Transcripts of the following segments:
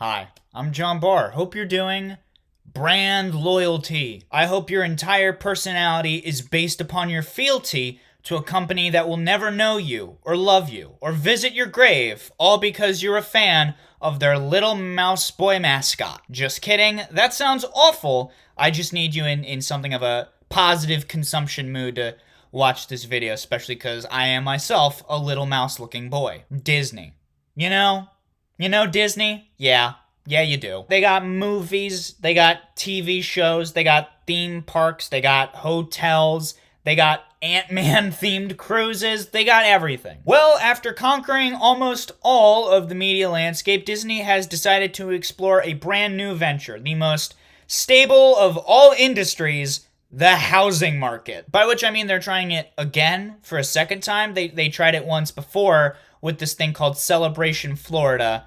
Hi, I'm John Barr. Hope you're doing brand loyalty. I hope your entire personality is based upon your fealty to a company that will never know you or love you or visit your grave, all because you're a fan of their little mouse boy mascot. Just kidding. That sounds awful. I just need you in something of a positive consumption mood to watch this video, especially because I am myself a little mouse looking boy. Disney. You know Disney? Yeah, you do. They got movies, they got TV shows, they got theme parks, they got hotels, they got Ant-Man themed cruises, they got everything. Well, after conquering almost all of the media landscape, Disney has decided to explore a brand new venture, the most stable of all industries, the housing market. By which I mean they're trying it again for a second time. They tried it once before with this thing called Celebration Florida,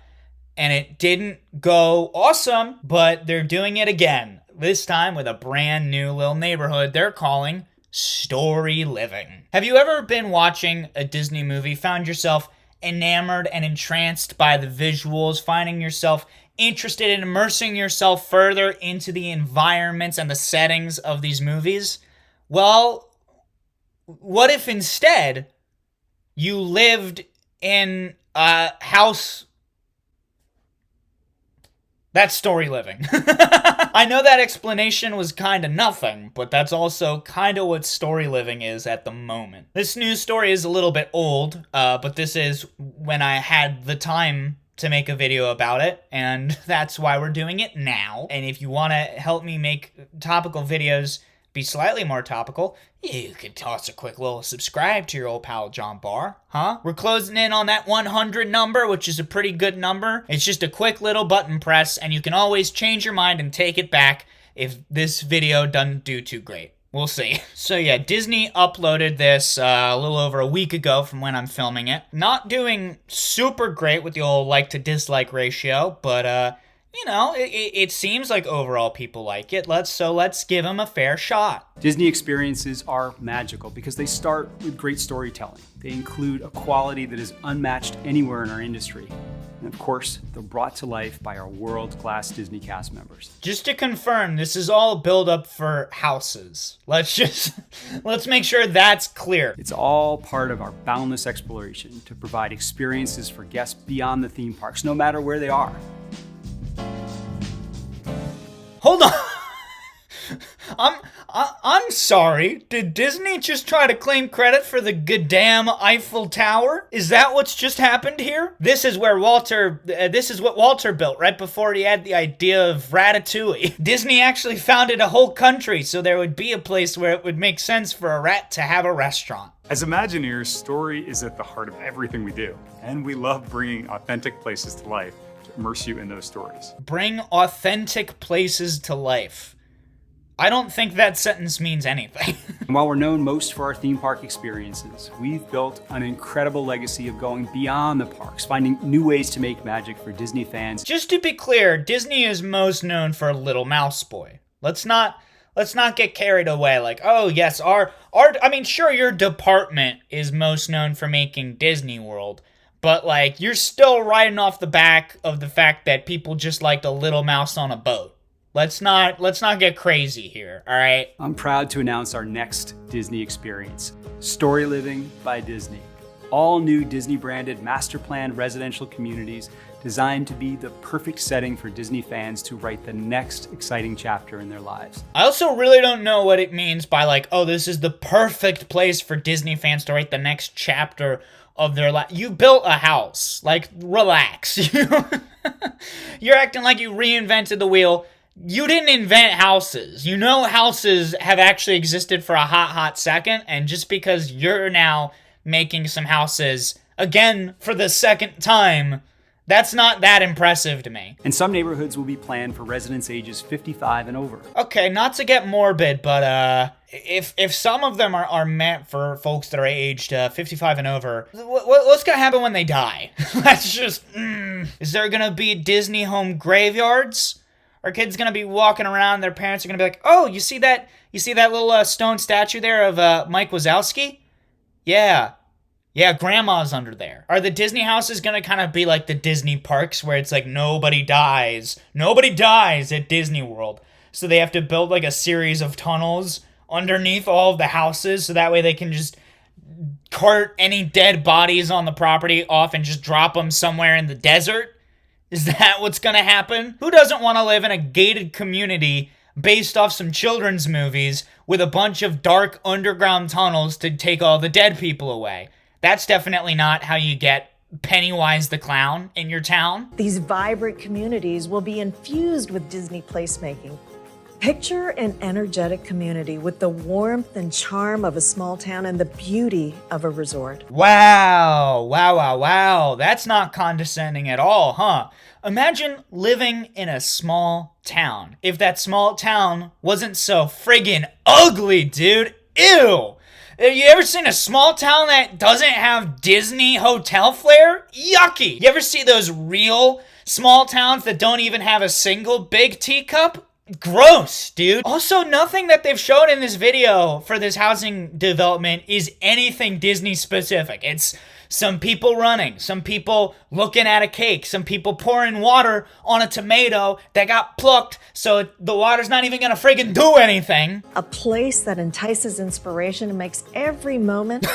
and it didn't go awesome, but they're doing it again. This time with a brand new little neighborhood they're calling Storyliving. Have you ever been watching a Disney movie, found yourself enamored and entranced by the visuals, finding yourself interested in immersing yourself further into the environments and the settings of these movies? Well, what if instead you lived in a house? That's Storyliving. I know that explanation was kind of nothing, but that's also kind of what Storyliving is at the moment. This news story is a little bit old, but this is when I had the time to make a video about it, and that's why we're doing it now. And if you want to help me make topical videos be slightly more topical, you could toss a quick little subscribe to your old pal John Barr, huh? We're closing in on that 100 number, which is a pretty good number. It's just a quick little button press, and you can always change your mind and take it back if this video doesn't do too great. We'll see. So yeah, Disney uploaded this a little over a week ago from when I'm filming it. Not doing super great with the old like to dislike ratio, but it seems like overall people like it. Let's give them a fair shot. Disney experiences are magical because they start with great storytelling. They include a quality that is unmatched anywhere in our industry. And of course, they're brought to life by our world-class Disney cast members. Just to confirm, this is all build up for houses. Let's make sure that's clear. It's all part of our boundless exploration to provide experiences for guests beyond the theme parks, no matter where they are. Hold on. I'm sorry. Did Disney just try to claim credit for the goddamn Eiffel Tower? Is that what's just happened here? This is what Walter built right before he had the idea of Ratatouille. Disney actually founded a whole country so there would be a place where it would make sense for a rat to have a restaurant. As Imagineers, story is at the heart of everything we do, and we love bringing authentic places to life to immerse you in those stories. Bring authentic places to life. I don't think that sentence means anything. While we're known most for our theme park experiences, we've built an incredible legacy of going beyond the parks, finding new ways to make magic for Disney fans. Just to be clear, Disney is most known for Little Mouse Boy. Let's not get carried away like, oh yes, sure, your department is most known for making Disney World, but like, you're still riding off the back of the fact that people just liked a little mouse on a boat. Let's not get crazy here, all right? I'm proud to announce our next Disney experience, Storyliving by Disney. All new Disney-branded master-planned residential communities designed to be the perfect setting for Disney fans to write the next exciting chapter in their lives. I also really don't know what it means by like, oh, this is the perfect place for Disney fans to write the next chapter of their life. You built a house. Like, relax. You're acting like you reinvented the wheel. You didn't invent houses. You know houses have actually existed for a hot second, and just because you're now making some houses, again, for the second time, that's not that impressive to me. And some neighborhoods will be planned for residents ages 55 and over. Okay, not to get morbid, but if some of them are meant for folks that are aged 55 and over, what's gonna happen when they die? That's just, Is there gonna be Disney home graveyards? Our kids gonna be walking around, their parents are gonna be like, oh, you see that little stone statue there of Mike Wazowski? Yeah, Yeah, grandma's under there. Are the Disney houses gonna kind of be like the Disney parks where it's like nobody dies? Nobody dies at Disney World. So they have to build like a series of tunnels underneath all of the houses so that way they can just cart any dead bodies on the property off and just drop them somewhere in the desert? Is that what's gonna happen? Who doesn't want to live in a gated community based off some children's movies with a bunch of dark underground tunnels to take all the dead people away? That's definitely not how you get Pennywise the Clown in your town. These vibrant communities will be infused with Disney placemaking. Picture an energetic community with the warmth and charm of a small town and the beauty of a resort. Wow, wow, wow, wow. That's not condescending at all, huh? Imagine living in a small town. If that small town wasn't so friggin' ugly, dude. Ew. Have you ever seen a small town that doesn't have Disney hotel flair? Yucky. You ever see those real small towns that don't even have a single big teacup? Gross, dude. Also, nothing that they've shown in this video for this housing development is anything Disney specific. It's some people running, some people looking at a cake, some people pouring water on a tomato that got plucked so the water's not even gonna friggin' do anything. A place that entices inspiration and makes every moment.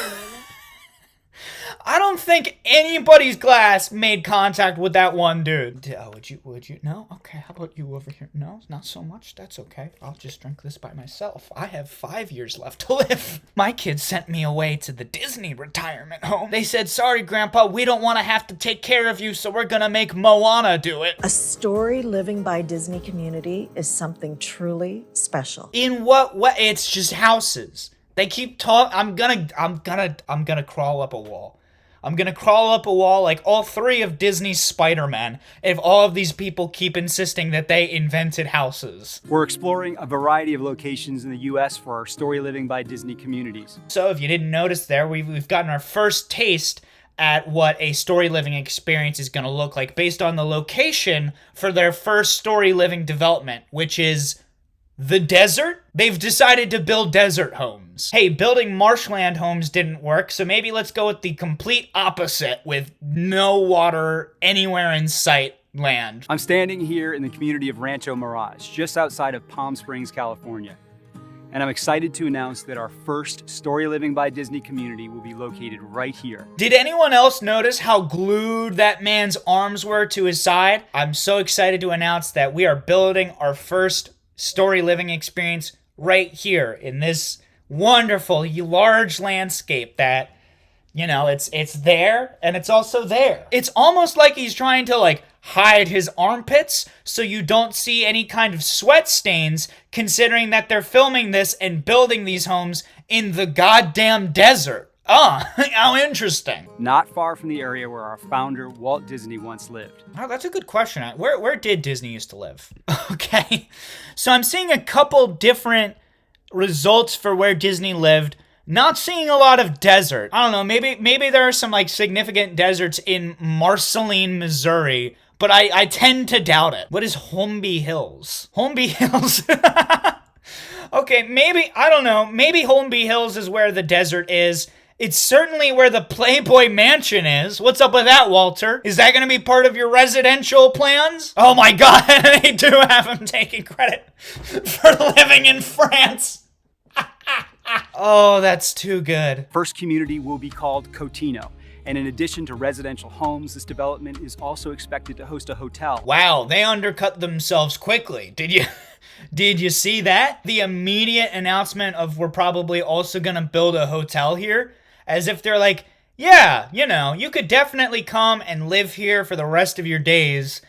I don't think anybody's glass made contact with that one dude. Would you? No? Okay, how about you over here? No, not so much. That's okay. I'll just drink this by myself. I have 5 years left to live. My kids sent me away to the Disney retirement home. They said, sorry, Grandpa, we don't want to have to take care of you, so we're gonna make Moana do it. A story living by Disney community is something truly special. In what way? It's just houses. They keep talking. I'm gonna crawl up a wall. I'm gonna crawl up a wall like all 3 of Disney's Spider-Man if all of these people keep insisting that they invented houses. We're exploring a variety of locations in the U.S. for our Story Living by Disney communities. So if you didn't notice there, we've gotten our first taste at what a story living experience is gonna look like based on the location for their first story living development, which is the desert. They've decided to build desert homes. Hey, building marshland homes didn't work, so maybe let's go with the complete opposite with no water anywhere in sight land. I'm standing here in the community of Rancho Mirage, just outside of Palm Springs, California. And I'm excited to announce that our first Story Living by Disney community will be located right here. Did anyone else notice how glued that man's arms were to his side? I'm so excited to announce that we are building our first story living experience right here in this wonderful large landscape that, you know, it's there and it's also there. It's almost like he's trying to like hide his armpits so you don't see any kind of sweat stains, considering that they're filming this and building these homes in the goddamn desert. How interesting. Not far from the area where our founder, Walt Disney, once lived. Oh, that's a good question. Where did Disney used to live? Okay. So I'm seeing a couple different results for where Disney lived. Not seeing a lot of desert. I don't know, maybe there are some like significant deserts in Marceline, Missouri, but I tend to doubt it. What is Holmby Hills? Holmby Hills. Okay, maybe, I don't know, maybe Holmby Hills is where the desert is. It's certainly where the Playboy Mansion is. What's up with that, Walter? Is that going to be part of your residential plans? Oh my god, they do have him taking credit for living in France. Oh, that's too good. First community will be called Cotino. And in addition to residential homes, this development is also expected to host a hotel. Wow, they undercut themselves quickly. Did you see that? The immediate announcement of we're probably also gonna build a hotel here, as if they're like, yeah, you know, you could definitely come and live here for the rest of your days,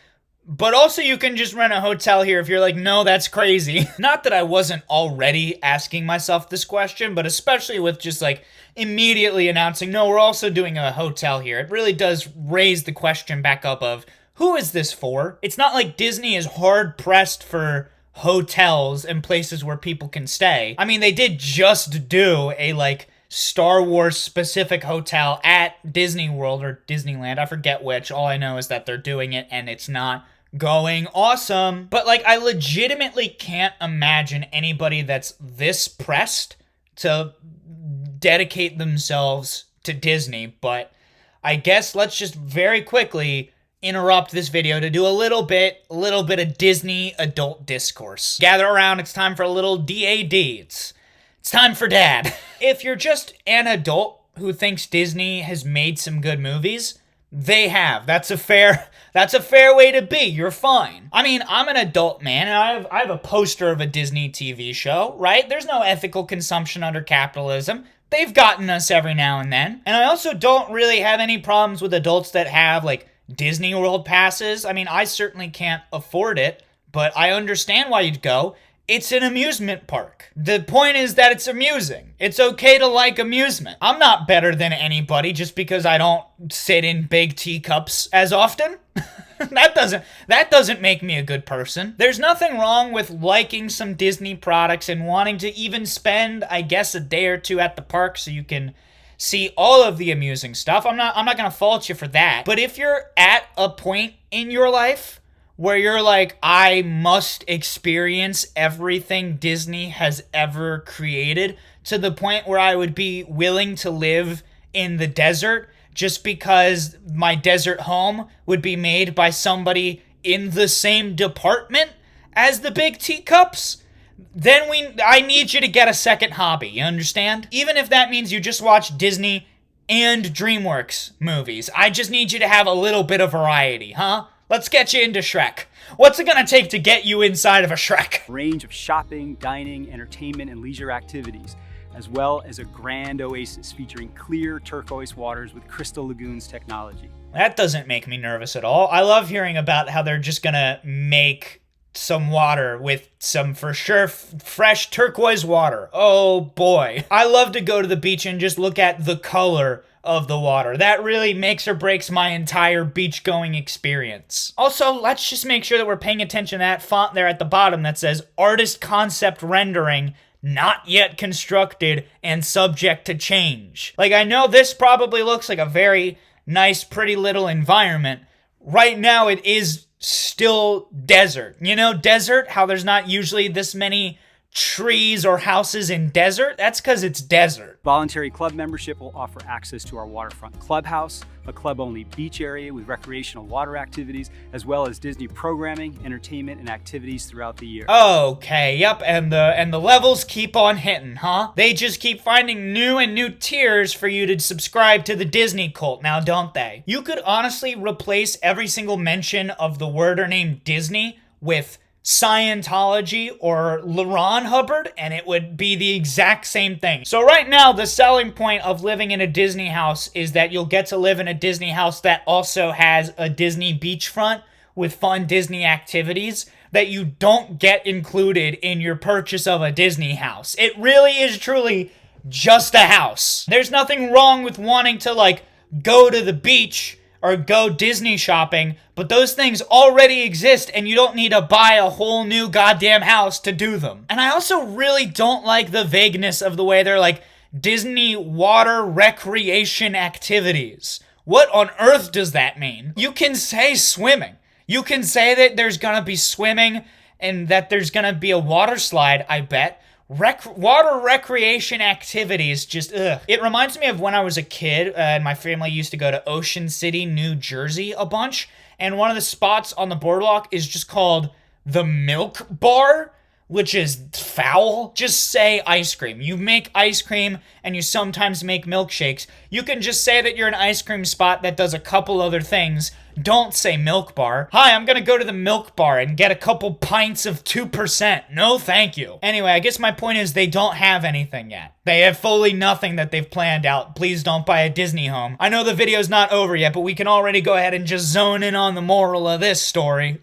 but also you can just rent a hotel here if you're like, no, that's crazy. Not that I wasn't already asking myself this question, but especially with just like immediately announcing, no, we're also doing a hotel here. It really does raise the question back up of, who is this for? It's not like Disney is hard pressed for hotels and places where people can stay. I mean, they did just do a like Star Wars specific hotel at Disney World or Disneyland. I forget which. All I know is that they're doing it and it's not going awesome. But like, I legitimately can't imagine anybody that's this pressed to dedicate themselves to Disney, but I guess let's just very quickly interrupt this video to do a little bit of Disney adult discourse. Gather around, it's time for a little DAD. It's time for Dad. If you're just an adult who thinks Disney has made some good movies, they have. That's a fair way to be. You're fine. I mean, I'm an adult man, and I have a poster of a Disney TV show, right? There's no ethical consumption under capitalism. They've gotten us every now and then. And I also don't really have any problems with adults that have, like, Disney World passes. I mean, I certainly can't afford it, but I understand why you'd go. It's an amusement park. The point is that it's amusing. It's okay to like amusement. I'm not better than anybody just because I don't sit in big teacups as often. That doesn't make me a good person. There's nothing wrong with liking some Disney products and wanting to even spend, I guess, a day or two at the park so you can see all of the amusing stuff. I'm not going to fault you for that. But if you're at a point in your life where you're like, I must experience everything Disney has ever created, to the point where I would be willing to live in the desert just because my desert home would be made by somebody in the same department as the big teacups, then I need you to get a second hobby, you understand? Even if that means you just watch Disney and DreamWorks movies, I just need you to have a little bit of variety, huh? Let's get you into Shrek. What's it gonna take to get you inside of a Shrek? Range of shopping, dining, entertainment, and leisure activities, as well as a grand oasis featuring clear turquoise waters with crystal lagoons technology. That doesn't make me nervous at all. I love hearing about how they're just gonna make some water with some, for sure, fresh turquoise water. Oh boy. I love to go to the beach and just look at the color of the water. That really makes or breaks my entire beach-going experience. Also, let's just make sure that we're paying attention to that font there at the bottom that says Artist Concept Rendering, not yet constructed and subject to change. Like, I know this probably looks like a very nice, pretty little environment. Right now, it is still desert. You know, desert, how there's not usually this many trees or houses in desert? That's because it's desert. Voluntary club membership will offer access to our waterfront clubhouse, a club-only beach area with recreational water activities, as well as Disney programming, entertainment, and activities throughout the year. Okay, yep, and the levels keep on hitting, huh? They just keep finding new tiers for you to subscribe to the Disney cult now, don't they? You could honestly replace every single mention of the word or name Disney with Scientology or Ron Hubbard, and it would be the exact same thing. So right now, the selling point of living in a Disney house is that you'll get to live in a Disney house that also has a Disney beachfront with fun Disney activities that you don't get included in your purchase of a Disney house. It really is truly just a house. There's nothing wrong with wanting to, like, go to the beach or go Disney shopping, but those things already exist and you don't need to buy a whole new goddamn house to do them. And I also really don't like the vagueness of the way they're like, Disney water recreation activities. What on earth does that mean? You can say swimming. You can say that there's gonna be swimming and that there's gonna be a water slide, I bet. Water recreation activities, just ugh. It reminds me of when I was a kid and my family used to go to Ocean City, New Jersey a bunch, and one of the spots on the boardwalk is just called the Milk Bar, which is foul. Just say ice cream. You make ice cream and you sometimes make milkshakes. You can just say that you're an ice cream spot that does a couple other things. Don't say Milk Bar. Hi, I'm gonna go to the Milk Bar and get a couple pints of 2%. No, thank you. Anyway, I guess my point is they don't have anything yet. They have fully nothing that they've planned out. Please don't buy a Disney home. I know the video's not over yet, but we can already go ahead and just zone in on the moral of this story,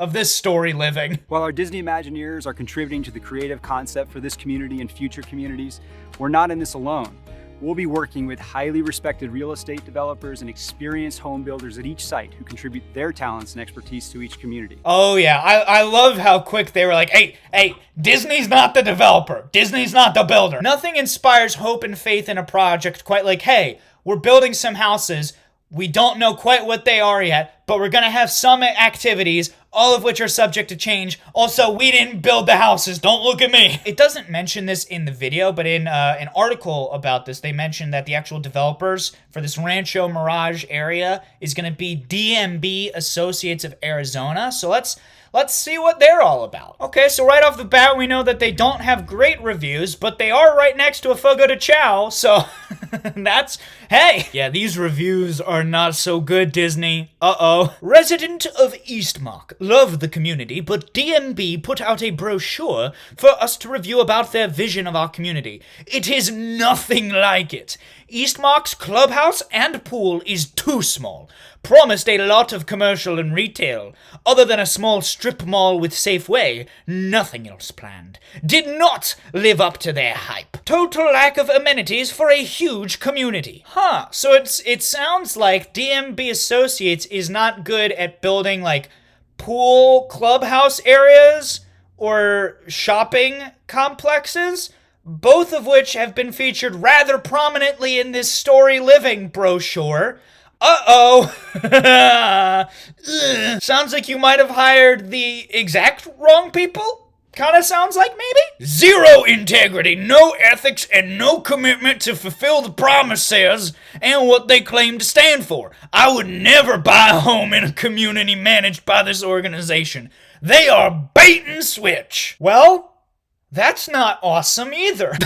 living. While our Disney Imagineers are contributing to the creative concept for this community and future communities, we're not in this alone. We'll be working with highly respected real estate developers and experienced home builders at each site who contribute their talents and expertise to each community. Oh yeah, I love how quick they were like, hey, Disney's not the developer. Disney's not the builder. Nothing inspires hope and faith in a project quite like, hey, we're building some houses. We don't know quite what they are yet, but we're gonna have some activities. all of which are subject to change. Also, we didn't build the houses, don't look at me. It doesn't mention this in the video, but in an article about this, they mentioned that the actual developers for this Rancho Mirage area is going to be DDR Associates of Arizona. So let's see what they're all about. Okay, so right off the bat, we know that they don't have great reviews, but they are right next to a Fogo de Chao, so that's, hey. Yeah, these reviews are not so good, Disney. Uh-oh. Resident of Eastmark. Love the community, but DMB put out a brochure for us to review about their vision of our community. It is nothing like it. Eastmark's clubhouse and pool is too small. Promised a lot of commercial and retail. Other than a small strip mall with Safeway, nothing else planned. Did not live up to their hype. Total lack of amenities for a huge community. Huh, so it sounds like DMB Associates is not good at building like pool clubhouse areas or shopping complexes, both of which have been featured rather prominently in this Storyliving brochure. Uh-oh. Sounds like you might have hired the exact wrong people? Kinda sounds like maybe? Zero integrity, no ethics, and no commitment to fulfill the promises and what they claim to stand for. I would never buy a home in a community managed by this organization. They are bait and switch. Well, that's not awesome either.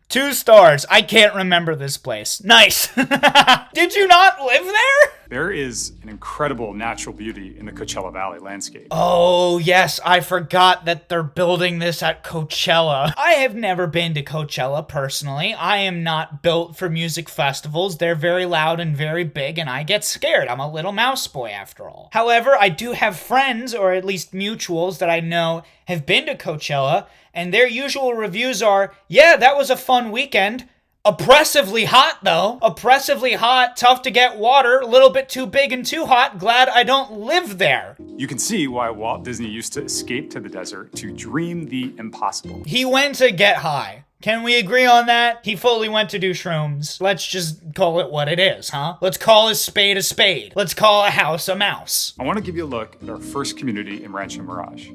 2 stars. I can't remember this place. Nice. Did you not live there? There is an incredible natural beauty in the Coachella Valley landscape. Oh, yes. I forgot that they're building this at Coachella. I have never been to Coachella personally. I am not built for music festivals. They're very loud and very big, and I get scared. I'm a little mouse boy after all. However, I do have friends, or at least mutuals that I know have been to Coachella, and their usual reviews are, yeah, that was a fun weekend. Oppressively hot, though. Oppressively hot, tough to get water, a little bit too big and too hot. Glad I don't live there. You can see why Walt Disney used to escape to the desert to dream the impossible. He went to get high. Can we agree on that? He fully went to do shrooms. Let's just call it what it is, huh? Let's call a spade a spade. Let's call a house a mouse. I want to give you a look at our first community in Rancho Mirage.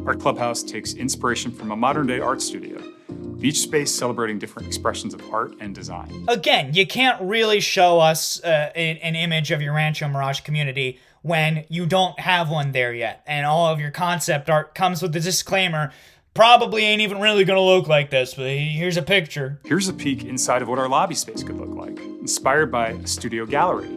Our clubhouse takes inspiration from a modern-day art studio, each space celebrating different expressions of art and design. Again, you can't really show us an image of your Rancho Mirage community when you don't have one there yet, and all of your concept art comes with the disclaimer, probably ain't even really gonna look like this, but here's a picture. Here's a peek inside of what our lobby space could look like, inspired by a studio gallery.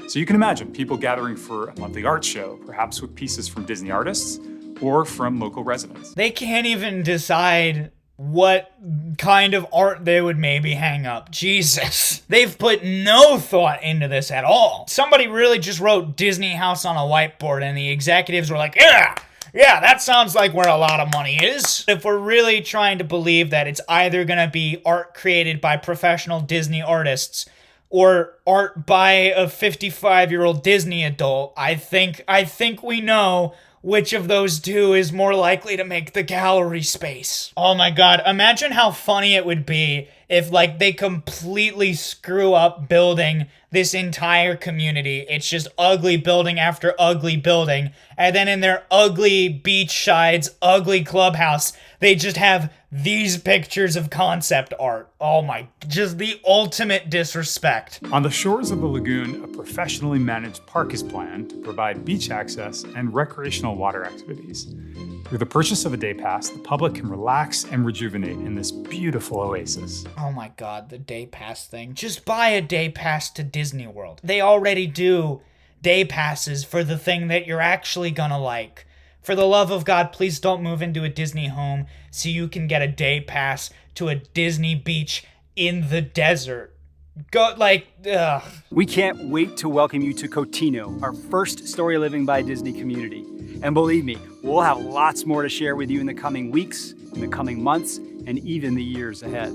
So you can imagine people gathering for a monthly art show, perhaps with pieces from Disney artists, or from local residents. They can't even decide what kind of art they would maybe hang up. Jesus. They've put no thought into this at all. Somebody really just wrote Disney House on a whiteboard and the executives were like, yeah, that sounds like where a lot of money is. If we're really trying to believe that it's either gonna be art created by professional Disney artists or art by a 55-year-old Disney adult, I think we know which of those two is more likely to make the gallery space. Oh my god, imagine how funny it would be if, like, they completely screw up building this entire community. It's just ugly building after ugly building, and then in their ugly beachsides, ugly clubhouse, they just have these pictures of concept art. Oh my, just the ultimate disrespect. On the shores of the lagoon, a professionally managed park is planned to provide beach access and recreational water activities. Through the purchase of a day pass, the public can relax and rejuvenate in this beautiful oasis. Oh my god, the day pass thing. Just buy a day pass to Disney World. They already do day passes for the thing that you're actually gonna like. For the love of God, please don't move into a Disney home so you can get a day pass to a Disney beach in the desert. Go, like, ugh. We can't wait to welcome you to Cotino, our first Storyliving by Disney community. And believe me, we'll have lots more to share with you in the coming weeks, in the coming months, and even the years ahead.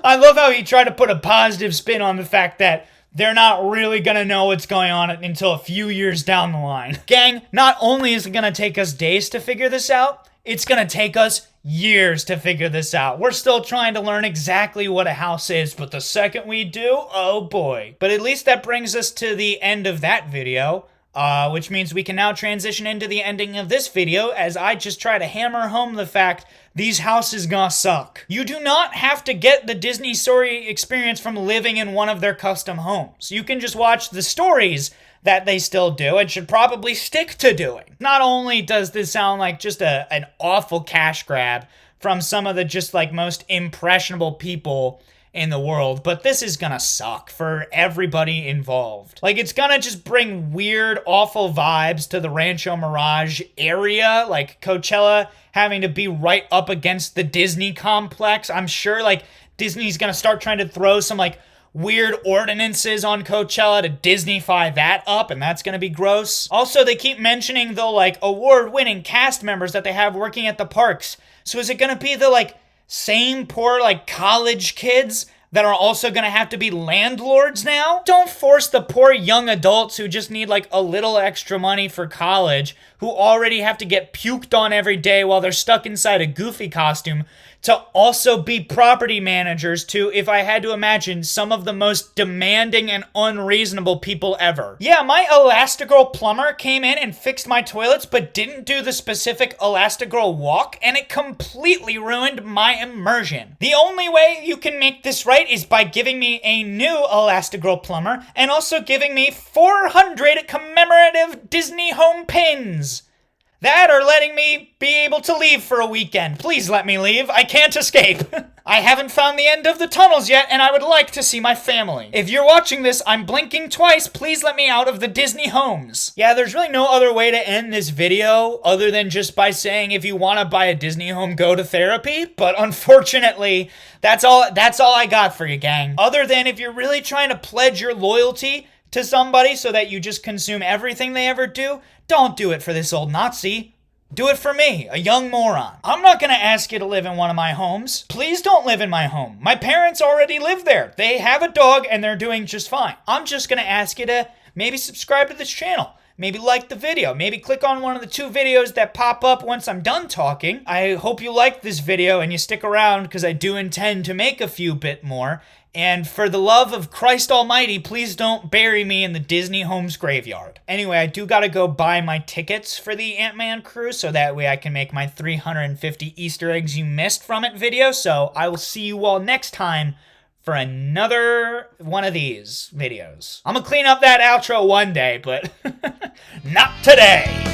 I love how he tried to put a positive spin on the fact that they're not really gonna know what's going on until a few years down the line. Gang, not only is it gonna take us days to figure this out, it's gonna take us years to figure this out. We're still trying to learn exactly what a house is, but the second we do, oh boy. But at least that brings us to the end of that video. Which means we can now transition into the ending of this video as I just try to hammer home the fact these houses gonna suck. You do not have to get the Disney story experience from living in one of their custom homes. You can just watch the stories that they still do and should probably stick to doing. Not only does this sound like just an awful cash grab from some of the just like most impressionable people in the world, but this is gonna suck for everybody involved. Like, it's gonna just bring weird, awful vibes to the Rancho Mirage area, like Coachella having to be right up against the Disney complex. I'm sure, like, Disney's gonna start trying to throw some, like, weird ordinances on Coachella to Disney-fy that up, and that's gonna be gross. Also, they keep mentioning the, like, award-winning cast members that they have working at the parks. So is it gonna be the, like, same poor, like, college kids that are also gonna have to be landlords now? Don't force the poor young adults who just need, like, a little extra money for college, who already have to get puked on every day while they're stuck inside a Goofy costume, to also be property managers to, if I had to imagine, some of the most demanding and unreasonable people ever. Yeah, my Elastigirl plumber came in and fixed my toilets, but didn't do the specific Elastigirl walk, and it completely ruined my immersion. The only way you can make this right is by giving me a new Elastigirl plumber, and also giving me 400 commemorative Disney home pins. That or letting me be able to leave for a weekend. Please let me leave. I can't escape. I haven't found the end of the tunnels yet, and I would like to see my family. If you're watching this, I'm blinking twice. Please let me out of the Disney homes. Yeah, there's really no other way to end this video other than just by saying if you want to buy a Disney home, go to therapy. But unfortunately, that's all I got for you, gang. Other than if you're really trying to pledge your loyalty to somebody so that you just consume everything they ever do, don't do it for this old Nazi. Do it for me, a young moron. I'm not gonna ask you to live in one of my homes. Please don't live in my home. My parents already live there. They have a dog and they're doing just fine. I'm just gonna ask you to maybe subscribe to this channel. Maybe like the video. Maybe click on one of the 2 videos that pop up once I'm done talking. I hope you like this video and you stick around because I do intend to make a few bit more. And for the love of Christ Almighty, please don't bury me in the Disney Homes graveyard. Anyway, I do gotta go buy my tickets for the Ant-Man cruise so that way I can make my 350 Easter eggs you missed from it video. So I will see you all next time for another one of these videos. I'm gonna clean up that outro one day, but not today.